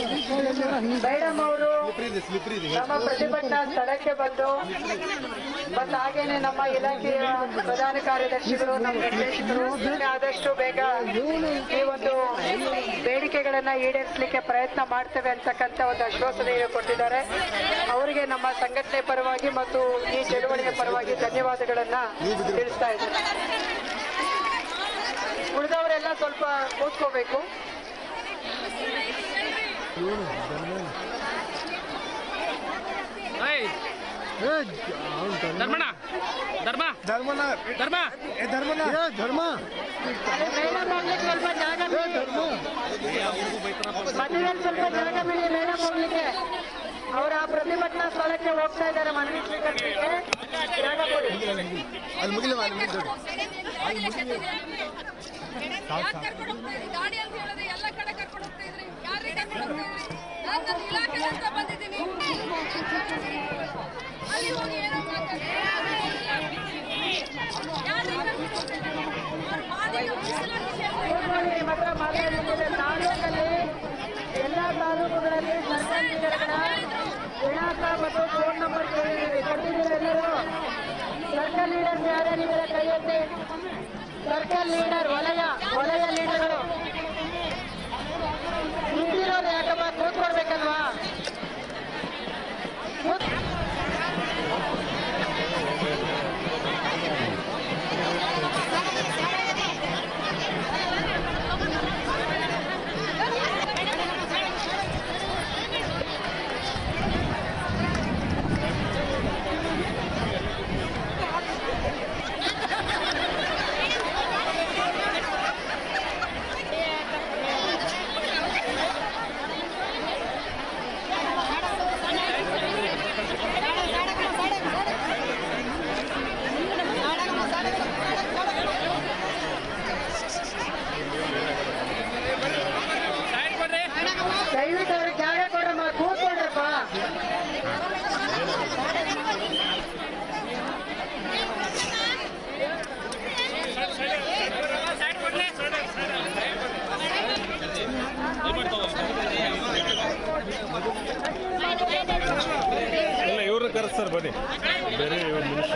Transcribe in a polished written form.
Madam ಅವರು ನಮ್ಮ ಪ್ರತಿಭಟನಾ ಸ್ಥಳಕ್ಕೆ ಬಂದು ಮತ್ತು ಹಾಗೇನೆ ನಮ್ಮ ಇಲಾಖೆಯ ಪ್ರಧಾನ ಕಾರ್ಯದರ್ಶಿಗಳು ನಮ್ಮ ನಿರ್ದೇಶಕರು ಆದಷ್ಟು ಬೇಗ ಈ ಒಂದು ಬೇಡಿಕೆಗಳನ್ನ ಈಡೇರಿಸಲಿಕ್ಕೆ ಪ್ರಯತ್ನ ಮಾಡ್ತೇವೆ ಅಂತಕ್ಕಂಥ ಒಂದು ಆಶ್ವಾಸನೆಯನ್ನು ಕೊಟ್ಟಿದ್ದಾರೆ. ಅವರಿಗೆ ನಮ್ಮ ಸಂಘಟನೆ ಪರವಾಗಿ ಮತ್ತು ಈ ಚಳುವಳಿಯ ಪರವಾಗಿ ಧನ್ಯವಾದಗಳನ್ನ ತಿಳಿಸ್ತಾ ಇದ್ದಾರೆ. ಉಳಿದವರೆಲ್ಲ ಸ್ವಲ್ಪ ಕೂತ್ಕೋಬೇಕು. ಧರ್ಮಣ್ಣ ಧರ್ಮ ಧರ್ಮಣ್ಣ ಧರ್ಮ ಧರ್ಮಣ್ಣ ಧರ್ಮ ಮೇಡಮ್ ಹೋಗ್ಲಿಕ್ಕೆ ಸ್ವಲ್ಪ ಜಾಗ ಮಧ್ಯದಲ್ಲಿ ಸ್ವಲ್ಪ ಜಾಗ ಬಿಡಿ ಮೇಡಮ್ ಹೋಗ್ಲಿಕ್ಕೆ. ಅವರ ಪ್ರತಿಭಟನಾ ಸ್ಥಳಕ್ಕೆ ಹೋಗ್ತಾ ಇದ್ದಾರೆ ಮನವಿ ಸ್ವೀಕರಿಸಲಿಕ್ಕೆ. ಜಾಗ ಕೊಡಿ. ಗಾಡಿ ಅಂತ ಹೇಳಿದ್ರೆ ಎಲ್ಲ ಕಡೆ ಕರ್ಕೊಂಡು ಹೋಗ್ತಾ ಇದ್ರಿ. ಯಾರಿಗೆ ಕರ್ಕೊಂಡು ಹೋಗ್ತಾ ಇದ್ರಿ? ನಾನು ನನ್ನ ಇಲಾಖೆ ಅಂತ ಬಂದಿದ್ದೀನಿ. ಅಲ್ಲಿ ಹೋಗಿ ಏನೋ ಮಾತಾಡಿ ಮಾತ್ರ ಮಾತಾಡಲಿಕ್ಕೆ ತಾಲೂಕಲ್ಲಿ ಎಲ್ಲ ತಾಲೂಕುಗಳಲ್ಲಿ ಸರ್ಕಾರಿ ವಿಳಾಸ ಮತ್ತು ಫೋನ್ ನಂಬರ್ ಕೊಟ್ಟಿದ್ದೀರಾ ಎಲ್ಲರೂ? ಸರ್ಕಲ್ ಲೀಡರ್ಸ್ ಯಾರ್ಯಾರಿದ್ದಾರೆ ಕೈ ಎತ್ತಿ. ಸರ್ಕಲ್ ಲೀಡರ್ ವಲಯ ಲೀಡರ್ಗಳು ನಿಂತಿರೋದು ಯಾಕಪ್ಪ? ಕೂತ್ಕೊಡ್ಬೇಕಲ್ವಾ? ದಯವಿಟ್ಟು ಅವ್ರಿಗೆ ಜಾಗ ಕೊಡ್ರಮ್ಮ, ಕೂತ್ಕೊಳ್ರಪ್ಪ. ಇಲ್ಲ ಇವ್ರನ್ನ ಕರೆಸ್ತಾರೆ ಬನ್ನಿ ಬೇರೆ ನಿಮಿಷ